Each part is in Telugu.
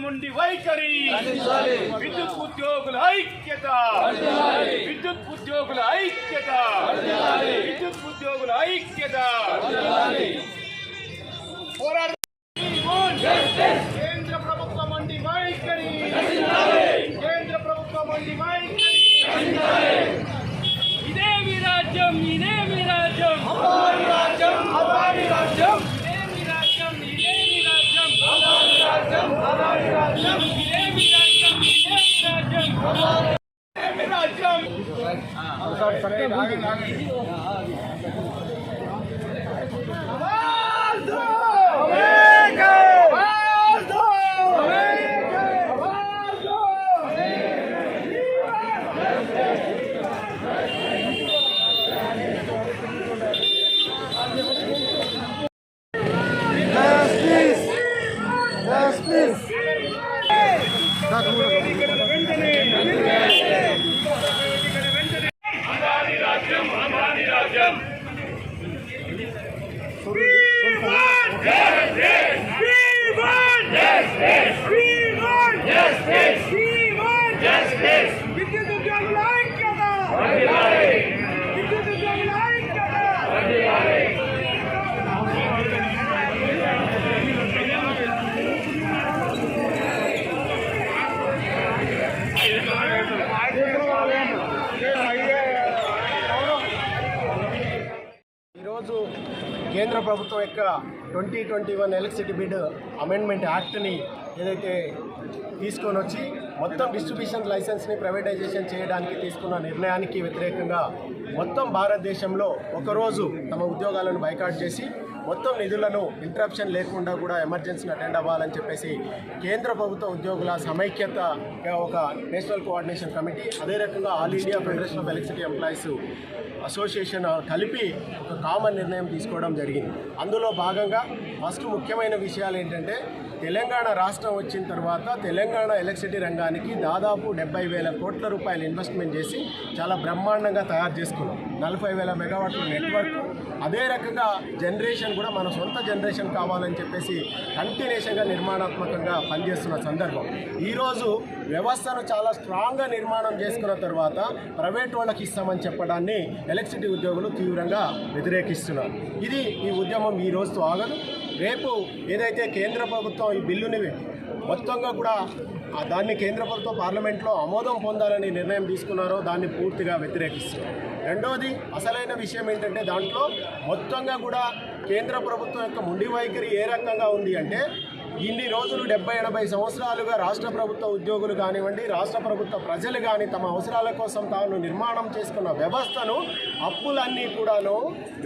మొండి వైఖరి, విద్యుత్ ఉద్యోగుల ఐక్యత, విద్యుత్ ఉద్యోగుల ఐక్యత, విద్యుత్ ఉద్యోగుల ఐక్యత. పోరాడు కేంద్ర ప్రభుత్వ మొండి వైఖరి, కేంద్ర ప్రభుత్వ మొండి వైఖరి. ఇదేమి రాజ్యం, ఇదేమి రాజ్యం, అబారి రాజ్యం, అబారి రాజ్యం, ఇదేమి రాజ్యం, ఇదేమి రాజ్యం, అబారి రాజ్యం, అబారి రాజ్యం, ఇదేమి రాజ్యం, ఇదేమి రాజ్యం, ఇదేమి రాజ్యం. ఈరోజు కేంద్ర ప్రభుత్వం యొక్క 2021 ఎలక్ట్రిసిటీ బిడ్ అమెండ్మెంట్ యాక్ట్ని ఏదైతే తీసుకొని వచ్చి మొత్తం డిస్ట్రిబ్యూషన్ లైసెన్స్ని ప్రైవేటైజేషన్ చేయడానికి తీసుకున్న నిర్ణయానికి వ్యతిరేకంగా మొత్తం భారతదేశంలో ఒకరోజు తమ ఉద్యోగాలను బైకాట్ చేసి మొత్తం నిధులను ఇంటరప్షన్ లేకుండా కూడా ఎమర్జెన్సీని అటెండ్ అవ్వాలని చెప్పేసి కేంద్ర ప్రభుత్వ ఉద్యోగుల సమైక్యతగా ఒక నేషనల్ కోఆర్డినేషన్ కమిటీ, అదే రకంగా all India federation of electricity employees association కలిపి ఒక కామన్ నిర్ణయం తీసుకోవడం జరిగింది. అందులో భాగంగా ఫస్ట్ ముఖ్యమైన విషయాలు ఏంటంటే, తెలంగాణ రాష్ట్రం వచ్చిన తర్వాత తెలంగాణ ఎలక్ట్రిసిటీ రంగానికి దాదాపు 70,000 కోట్ల రూపాయలు ఇన్వెస్ట్మెంట్ చేసి చాలా బ్రహ్మాండంగా తయారు చేసుకున్నాం. 40,000 మెగావాట్ల నెట్వర్క్, అదే రకంగా జనరేషన్ కూడా మన సొంత జనరేషన్ కావాలని చెప్పేసి కంటిన్యూషన్గా నిర్మాణాత్మకంగా పనిచేస్తున్న సందర్భం. ఈరోజు వ్యవస్థను చాలా స్ట్రాంగ్గా నిర్మాణం చేసుకున్న తర్వాత ప్రైవేట్ వాళ్ళకి ఇస్తామని చెప్పడాన్ని ఎలక్ట్రిసిటీ ఉద్యోగులు తీవ్రంగా వ్యతిరేకిస్తున్నారు. ఇది ఈ ఉద్యమం ఈ రోజుతో ఆగదు. రేపు ఏదైతే కేంద్ర ప్రభుత్వం ఈ బిల్లుని మొత్తంగా కూడా దాన్ని కేంద్ర ప్రభుత్వం పార్లమెంట్లో ఆమోదం పొందాలని నిర్ణయం తీసుకున్నారో దాన్ని పూర్తిగా వ్యతిరేకిస్తున్నారు. రెండవది అసలైన విషయం ఏంటంటే, దాంట్లో మొత్తంగా కూడా కేంద్ర ప్రభుత్వం యొక్క మొండి వైఖరి ఏ రకంగా ఉంది అంటే, ఇన్ని రోజులు 70-80 సంవత్సరాలుగా రాష్ట్ర ప్రభుత్వ ఉద్యోగులు కానివ్వండి, రాష్ట్ర ప్రభుత్వ ప్రజలు కానీ తమ అవసరాల కోసం తాను నిర్మాణం చేసుకున్న వ్యవస్థను అప్పులన్నీ కూడాను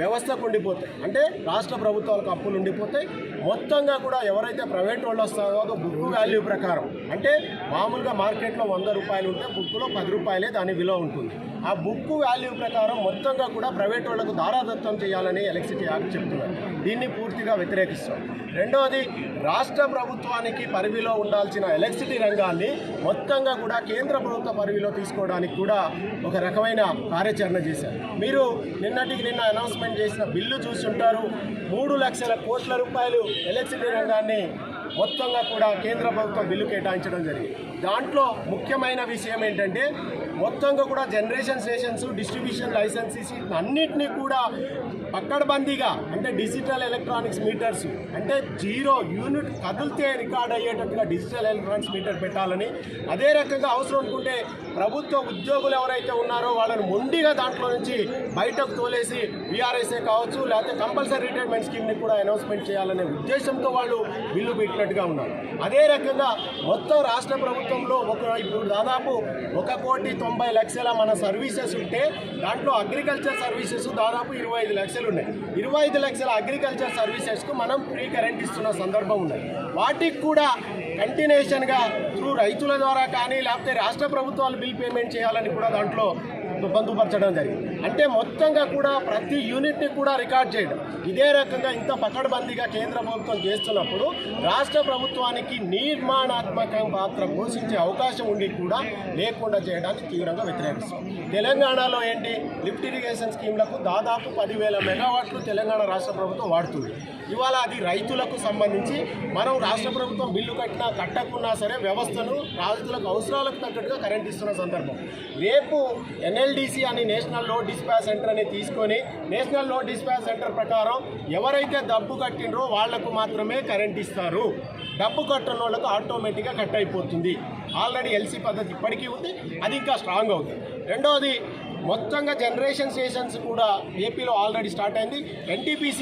వ్యవస్థకు ఉండిపోతాయి. అంటే రాష్ట్ర ప్రభుత్వాలకు అప్పులు ఉండిపోతాయి. మొత్తంగా కూడా ఎవరైతే ప్రైవేట్ వాళ్ళు వస్తారో అది బుక్ వాల్యూ ప్రకారం, అంటే మామూలుగా మార్కెట్లో 100 రూపాయలు ఉంటే బుక్లో 10 రూపాయలే దాని విలువ ఉంటుంది. ఆ బుక్ వాల్యూ ప్రకారం మొత్తంగా కూడా ప్రైవేట్ వాళ్లకు దారాదత్తం చేయాలని ఎలక్ట్రిసిటీ యాక్ట్ చెప్తున్నారు. దీన్ని పూర్తిగా వ్యతిరేకిస్తాం. రెండవది, రాష్ట్ర ప్రభుత్వానికి పరిధిలో ఉండాల్సిన ఎలక్ట్రిసిటీ రంగాన్ని మొత్తంగా కూడా కేంద్ర ప్రభుత్వ పరిధిలో తీసుకోవడానికి కూడా ఒక రకమైన కార్యాచరణ చేశారు. మీరు నిన్న అనౌన్స్మెంట్ చేసిన బిల్లు చూస్తుంటారు. 3 లక్షల కోట్ల రూపాయలు ఎలక్ట్రిసిటీ రంగాన్ని మొత్తంగా కూడా కేంద్ర ప్రభుత్వం బిల్లు కేటాయించడం జరిగింది. దాంట్లో ముఖ్యమైన విషయం ఏంటంటే, మొత్తంగా కూడా జనరేషన్ స్టేషన్స్, డిస్ట్రిబ్యూషన్ లైసెన్సెస్ అన్నింటినీ కూడా పక్కడబందీగా, అంటే డిజిటల్ ఎలక్ట్రానిక్స్ మీటర్స్, అంటే 0 యూనిట్ కదిలితే రికార్డ్ అయ్యేటట్టుగా డిజిటల్ ఎలక్ట్రానిక్స్ మీటర్ పెట్టాలని, అదే రకంగా అవసరం అనుకుంటే ప్రభుత్వ ఉద్యోగులు ఎవరైతే ఉన్నారో వాళ్ళని మొండిగా దాంట్లో నుంచి బయటకు తోలేసి వీఆర్ఎస్ఏ కావచ్చు, లేకపోతే కంపల్సరీ రిటైర్మెంట్ స్కీమ్ని కూడా అనౌన్స్మెంట్ చేయాలనే ఉద్దేశంతో వాళ్ళు బిల్లు పెట్టినట్టుగా ఉన్నారు. అదే రకంగా మొత్తం రాష్ట్ర ప్రభుత్వంలో ఇప్పుడు దాదాపు 1,90,00,000 మన సర్వీసెస్ ఉంటే దాంట్లో అగ్రికల్చర్ సర్వీసెస్ దాదాపు 25 లక్షలు ఉన్నాయి. 25 లక్షల అగ్రికల్చర్ సర్వీసెస్కు మనం ఫ్రీ కరెంట్ ఇస్తున్న సందర్భం ఉన్నది. వాటికి కూడా కంటిన్యూషన్గా త్రూ రైతుల ద్వారా కానీ లేకపోతే రాష్ట్ర ప్రభుత్వాలు బిల్ పేమెంట్ చేయాలని కూడా దాంట్లో పొందుపరచడం జరిగింది. అంటే మొత్తంగా కూడా ప్రతి యూనిట్ని కూడా రికార్డ్ చేయడం. ఇదే రకంగా ఇంత పకడ్బందీగా కేంద్ర ప్రభుత్వం చేస్తున్నప్పుడు రాష్ట్ర ప్రభుత్వానికి నిర్మాణాత్మక పాత్ర పోషించే అవకాశం ఉండి కూడా లేకుండా చేయడానికి తీవ్రంగా వ్యతిరేకిస్తాం. తెలంగాణలో ఏంటి, లిఫ్ట్ ఇరిగేషన్ స్కీమ్లకు దాదాపు 10,000 మెగావాట్లు తెలంగాణ రాష్ట్ర ప్రభుత్వం వాడుతుంది. ఇవాళ అది రైతులకు సంబంధించి మనం రాష్ట్ర ప్రభుత్వం బిల్లు కట్టినా కట్టకున్నా సరే వ్యవస్థను రైతులకు అవసరాలకు తగ్గట్టుగా కరెంట్ ఇస్తున్న సందర్భం. రేపు NLDC అని నేషనల్ లోడ్ డిస్పాచ్ సెంటర్ అని తీసుకొని నేషనల్ లోడ్ డిస్పాచ్ సెంటర్ ప్రకారం ఎవరైతే డబ్బు కట్టినరో వాళ్లకు మాత్రమే కరెంట్ ఇస్తారు. డబ్బు కట్టని వాళ్ళకు ఆటోమేటిక్గా కట్ అయిపోతుంది. ఆల్రెడీ LC పద్ధతి ఇప్పటికీ ఉంది, అది ఇంకా స్ట్రాంగ్ అవుతుంది. రెండవది, మొత్తంగా జనరేషన్ స్టేషన్స్ కూడా ఏపీలో ఆల్రెడీ స్టార్ట్ అయింది. NTPC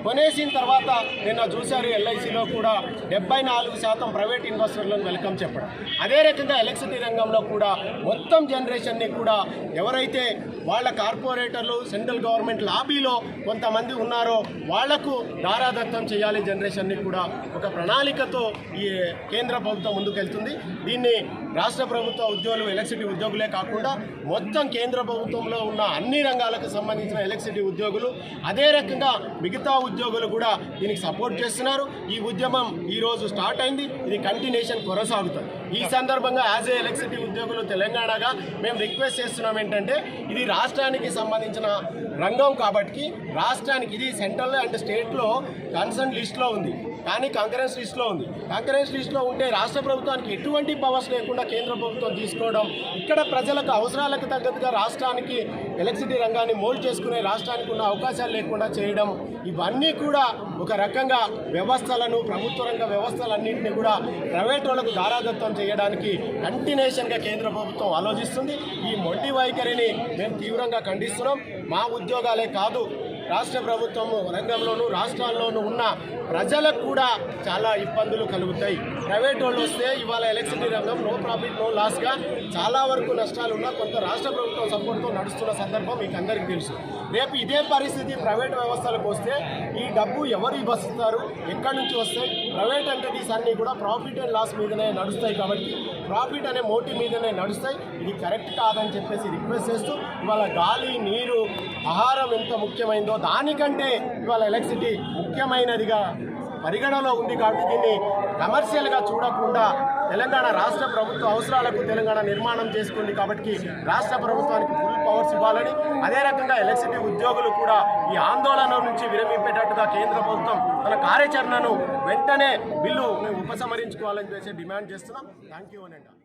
కొనేసిన తర్వాత నిన్న చూశారు LICలో కూడా 74% ప్రైవేట్ ఇన్వెస్టర్లను వెల్కమ్ చెప్పడం. అదే రకంగా ఎలక్ట్రిసిటీ రంగంలో కూడా మొత్తం జనరేషన్ని కూడా ఎవరైతే వాళ్ళ కార్పొరేటర్లు సెంట్రల్ గవర్నమెంట్ లాబీలో కొంతమంది ఉన్నారో వాళ్లకు దారాదత్తం చేయాలి జనరేషన్ని కూడా ఒక ప్రణాళికతో ఈ కేంద్ర ప్రభుత్వం ముందుకెళ్తుంది. దీన్ని రాష్ట్ర ప్రభుత్వ ఉద్యోగులు ఎలక్ట్రిసిటీ ఉద్యోగులే కాకుండా మొత్తం కేంద్ర ప్రభుత్వంలో ఉన్న అన్ని రంగాలకు సంబంధించిన ఎలక్ట్రిసిటీ ఉద్యోగులు అదే రకంగా మిగతా ఉద్యోగులు కూడా దీనికి సపోర్ట్ చేస్తున్నారు. ఈ ఉద్యమం ఈరోజు స్టార్ట్ అయింది, ఇది కంటిన్యూషన్ కొనసాగుతుంది. ఈ సందర్భంగా యాజ్ ఏ ఎలక్ట్రిసిటీ ఉద్యోగులు తెలంగాణగా మేము రిక్వెస్ట్ చేస్తున్నాం ఏంటంటే, ఇది రాష్ట్రానికి సంబంధించిన రంగం కాబట్టి రాష్ట్రానికి ఇది సెంట్రల్ అండ్ స్టేట్లో కన్సర్న్ లిస్ట్లో ఉంది, కానీ కంకరెన్స్ లిస్ట్లో ఉంది. కంకరెన్స్ లిస్ట్లో ఉంటే రాష్ట్ర ప్రభుత్వానికి ఎటువంటి పవర్స్ లేకుండా కేంద్ర ప్రభుత్వం తీసుకోవడం, ఇక్కడ ప్రజలకు అవసరాలకు తగ్గట్టుగా రాష్ట్రానికి ఎలక్ట్రిసిటీ రంగాన్ని మోల్డ్ చేసుకునే రాష్ట్రానికి ఉన్న అవకాశాలు లేకుండా చేయడం, ఇవన్నీ కూడా ఒక రకంగా వ్యవస్థలను ప్రభుత్వ రంగ వ్యవస్థలన్నింటినీ కూడా ప్రైవేట్ వాళ్ళకు దారాదత్తం చేయడానికి కంటిన్యూషన్గా కేంద్ర ప్రభుత్వం ఆలోచిస్తుంది. ఈ మొండి వైఖరిని మేము తీవ్రంగా ఖండిస్తున్నాం. మా ఉద్యోగాలే కాదు, రాష్ట్ర ప్రభుత్వం రంగంలోనూ రాష్ట్రాల్లోనూ ఉన్న ప్రజలకు కూడా చాలా ఇబ్బందులు కలుగుతాయి. ప్రైవేట్ వాళ్ళు వస్తే ఇవాళ ఎలక్ట్రిసిటీ రంగం నో ప్రాఫిట్ నో లాస్గా చాలా వరకు నష్టాలు ఉన్నా కొంత రాష్ట్ర ప్రభుత్వం సపోర్ట్తో నడుస్తున్న సందర్భం మీకు అందరికీ తెలుసు. రేపు ఇదే పరిస్థితి ప్రైవేట్ వ్యవస్థలకు వస్తే ఈ డబ్బు ఎవరు ఇవ్వస్తారు, ఎక్కడి నుంచి వస్తాయి? ప్రైవేట్ ఎంటిటీస్ అన్నీ కూడా ప్రాఫిట్ అండ్ లాస్ మీదనే నడుస్తాయి కాబట్టి ప్రాఫిట్ అనే మోటివ్ మీదనే నడుస్తాయి. ఇది కరెక్ట్ కాదని చెప్పేసి రిక్వెస్ట్ చేస్తూ, ఇవాళ గాలి, నీరు, ఆహారం ఎంత ముఖ్యమైందో దానికంటే ఇవాళ ఎలక్ట్రిసిటీ ముఖ్యమైనదిగా పరిగణలో ఉంది. కాబట్టి దీన్ని కమర్షియల్గా చూడకుండా తెలంగాణ రాష్ట్ర ప్రభుత్వ అవసరాలకు తెలంగాణ నిర్మాణం చేసుకుంది కాబట్టి రాష్ట్ర ప్రభుత్వానికి ఫుల్ పవర్స్ ఇవ్వాలని, అదే రకంగా ఎలక్ట్రిసిటీ ఉద్యోగులు కూడా ఈ ఆందోళన నుంచి విరమింపేటట్టుగా కేంద్ర ప్రభుత్వం తన కార్యాచరణను వెంటనే బిల్లు మేము ఉపసంహరించుకోవాలని చెప్పి డిమాండ్ చేస్తున్నాం. థ్యాంక్ యూ అనండి.